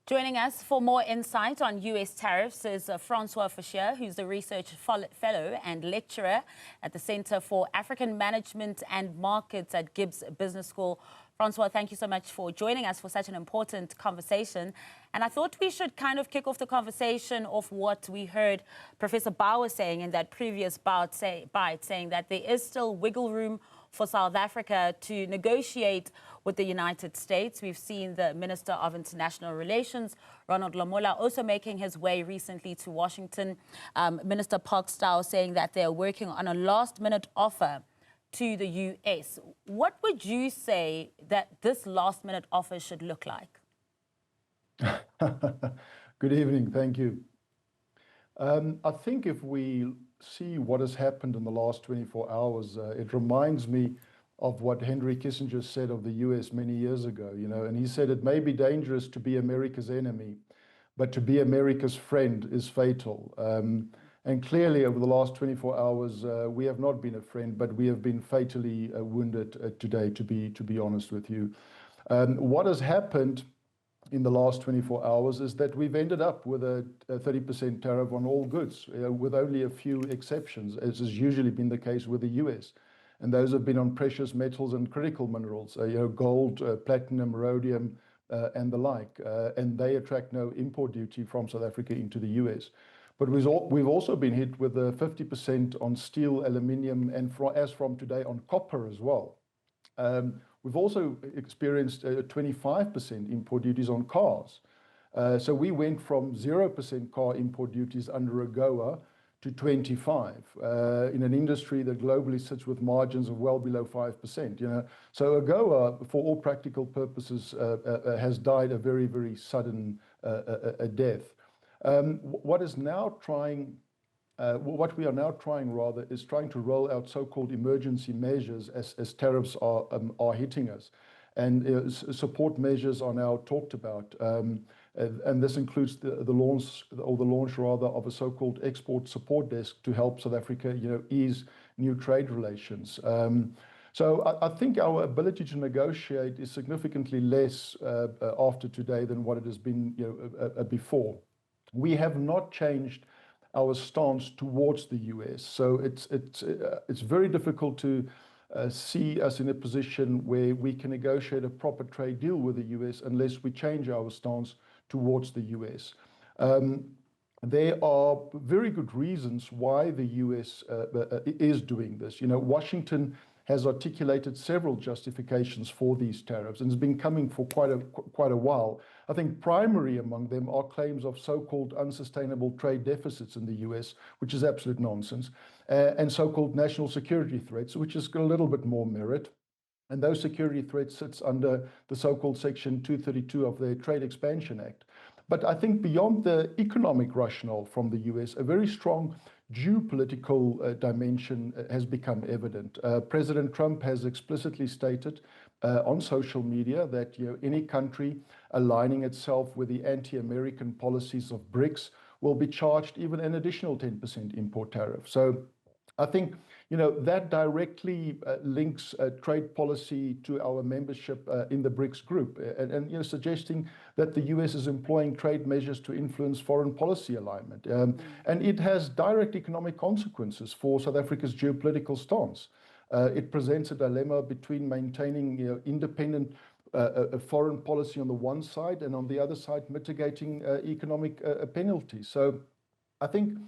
Joining us for more insight on U.S. tariffs is Francois Fouche, who's the research fellow and lecturer at the Center for African Management and Markets at Gibbs Business School. Francois, thank you so much for joining us for such an important conversation. And I thought we should kind of kick off the conversation of what we heard Professor Bauer saying in that previous bite, saying that there is still wiggle room for South Africa to negotiate with the United States. We've seen the Minister of International Relations, Ronald Lamola, also making his way recently to Washington. Minister Parkstow saying that they're working on a last-minute offer to the U.S. What would you say that this last-minute offer should look like? Good evening, thank you. I think if we see what has happened in the last 24 hours, it reminds me of what Henry Kissinger said of the US many years ago, and he said it may be dangerous to be America's enemy, but to be America's friend is fatal. And clearly over the last 24 hours, we have not been a friend, but we have been fatally wounded today, to be honest with you. What has happened in the last 24 hours is that we've ended up with a 30% tariff on all goods, with only a few exceptions, as has usually been the case with the US. And those have been on precious metals and critical minerals, gold, platinum, rhodium, and the like. And they attract no import duty from South Africa into the US. But we've also been hit with a 50% on steel, aluminium, and as from today on copper as well. We've also experienced 25% import duties on cars. So we went from 0% car import duties under AGOA to 25 in an industry that globally sits with margins of well below 5%. So AGOA, for all practical purposes, has died a very, very sudden death. What we are now trying rather is trying to roll out so-called emergency measures as tariffs are hitting us. And support measures are now talked about. And this includes the launch of a so-called export support desk to help South Africa, ease new trade relations. So I think our ability to negotiate is significantly less after today than what it has been before. We have not changed our stance towards the US, so it's very difficult to see us in a position where we can negotiate a proper trade deal with the US unless we change our stance towards the US. There are very good reasons why the US is doing this. Washington has articulated several justifications for these tariffs and has been coming for quite a while. I think primary among them are claims of so-called unsustainable trade deficits in the US, which is absolute nonsense, and so-called national security threats, which has got a little bit more merit. And those security threats sits under the so-called Section 232 of the Trade Expansion Act. But I think beyond the economic rationale from the US, a very strong geopolitical dimension has become evident. President Trump has explicitly stated on social media that any country aligning itself with the anti-American policies of BRICS will be charged even an additional 10% import tariff. So I think that directly links trade policy to our membership in the BRICS group, and suggesting that the US is employing trade measures to influence foreign policy alignment. And it has direct economic consequences for South Africa's geopolitical stance. It presents a dilemma between maintaining independent foreign policy on the one side and on the other side mitigating economic penalties. So I think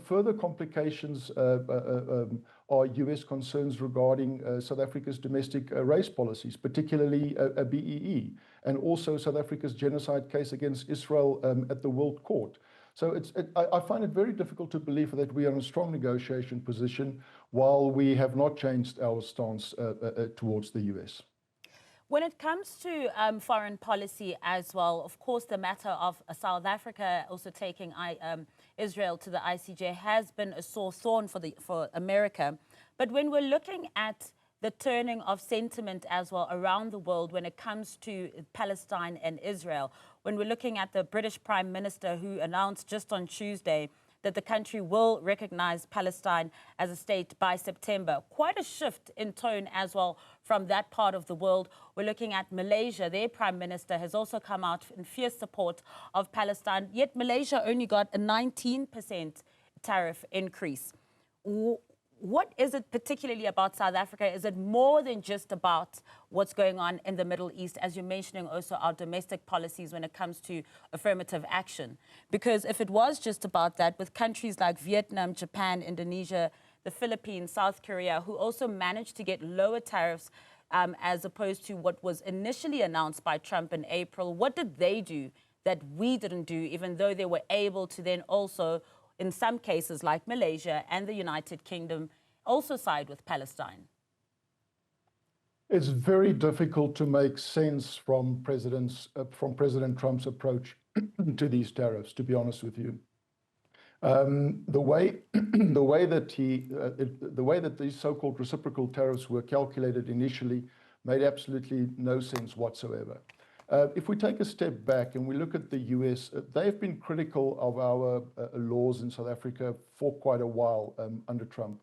further complications are US concerns regarding South Africa's domestic race policies, particularly BEE, and also South Africa's genocide case against Israel at the World Court. So I find it very difficult to believe that we are in a strong negotiation position while we have not changed our stance towards the US. When it comes to foreign policy as well, of course, the matter of South Africa also taking Israel to the ICJ has been a sore thorn for America. But when we're looking at the turning of sentiment as well around the world when it comes to Palestine and Israel, when we're looking at the British Prime Minister who announced just on Tuesday that the country will recognize Palestine as a state by September. Quite a shift in tone as well from that part of the world. We're looking at Malaysia. Their prime minister has also come out in fierce support of Palestine, yet Malaysia only got a 19% tariff increase. What is it particularly about South Africa? Is it more than just about what's going on in the Middle East, as you're mentioning also our domestic policies when it comes to affirmative action? Because if it was just about that, with countries like Vietnam, Japan, Indonesia, the Philippines, South Korea, who also managed to get lower tariffs as opposed to what was initially announced by Trump in April, what did they do that we didn't do, even though they were able to then also, in some cases like Malaysia and the United Kingdom, also side with Palestine? It's very difficult to make sense from President Trump's approach to these tariffs, to be honest with you. The way that these so-called reciprocal tariffs were calculated initially made absolutely no sense whatsoever. If we take a step back and we look at the US, they've been critical of our laws in South Africa for quite a while under Trump.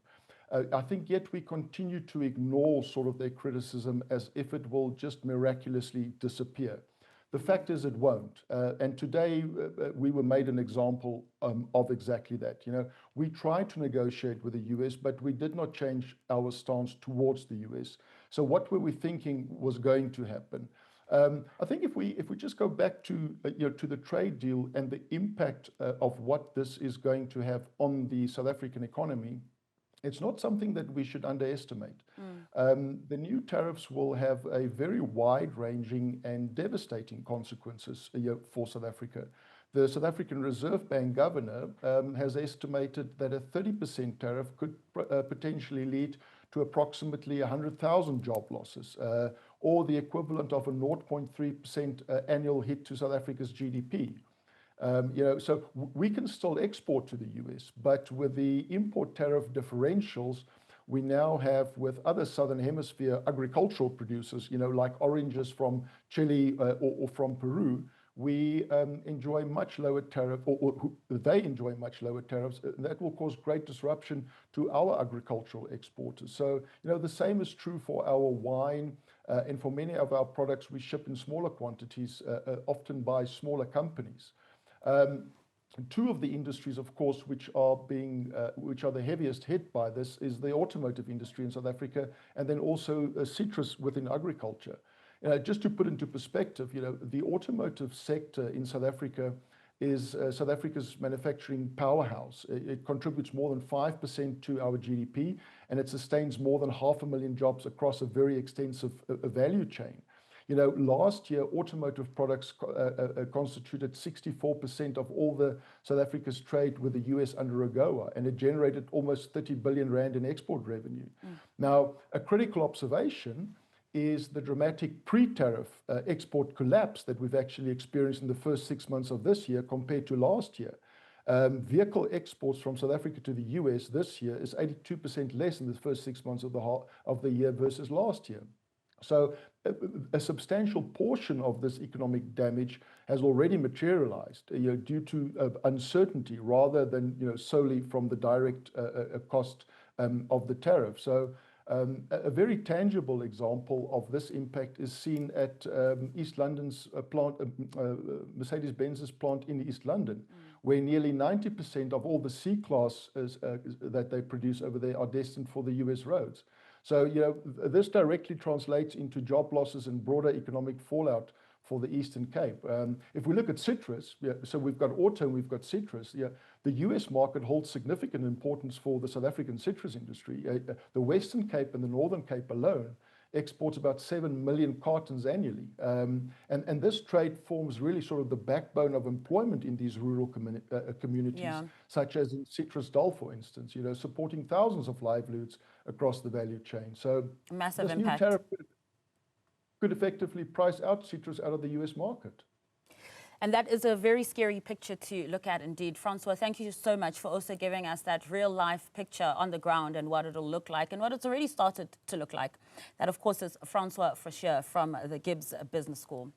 I think yet we continue to ignore sort of their criticism as if it will just miraculously disappear. The fact is it won't. And today we were made an example of exactly that. You know, we tried to negotiate with the US, but we did not change our stance towards the US. So what were we thinking was going to happen? I think if we just go back to to the trade deal and the impact of what this is going to have on the South African economy, it's not something that we should underestimate. The new tariffs will have a very wide-ranging and devastating consequences for South Africa. The South African Reserve Bank governor has estimated that a 30% tariff could potentially lead to approximately 100,000 job losses, or the equivalent of a 0.3% annual hit to South Africa's GDP. So we can still export to the US, but with the import tariff differentials we now have with other Southern Hemisphere agricultural producers, like oranges from Chile or from Peru, we enjoy much lower tariff, or they enjoy much lower tariffs. That will cause great disruption to our agricultural exporters. So, the same is true for our wine, and for many of our products we ship in smaller quantities, often by smaller companies. Two of the industries, of course, which are the heaviest hit by this is the automotive industry in South Africa, and then also citrus within agriculture. Just to put into perspective, the automotive sector in South Africa is South Africa's manufacturing powerhouse. It contributes more than 5% to our GDP, and it sustains more than 500,000 jobs across a very extensive value chain. Last year, automotive products constituted 64% of all the South Africa's trade with the US under AGOA, and it generated almost 30 billion rand in export revenue. Now, a critical observation is the dramatic pre-tariff export collapse that we've actually experienced in the first 6 months of this year compared to last year. Vehicle exports from South Africa to the US this year is 82% less in the first 6 months of the year versus last year. So a substantial portion of this economic damage has already materialized due to uncertainty rather than solely from the direct cost of the tariff. So a very tangible example of this impact is seen at East London's plant, Mercedes-Benz's plant in East London, where nearly 90% of all the C-Class that they produce over there are destined for the US roads. So, this directly translates into job losses and broader economic fallout for the Eastern Cape. If we look at citrus, so we've got auto and we've got citrus, the US market holds significant importance for the South African citrus industry. The Western Cape and the Northern Cape alone exports about 7 million cartons annually. And this trade forms really sort of the backbone of employment in these rural communities, such as in Citrus Dal, for instance, supporting thousands of livelihoods across the value chain. So massive this impact. new tariff could effectively price out citrus out of the US market. And that is a very scary picture to look at indeed. Francois, thank you so much for also giving us that real life picture on the ground and what it'll look like and what it's already started to look like. That, of course, is Francois Fouche from the Gibbs Business School.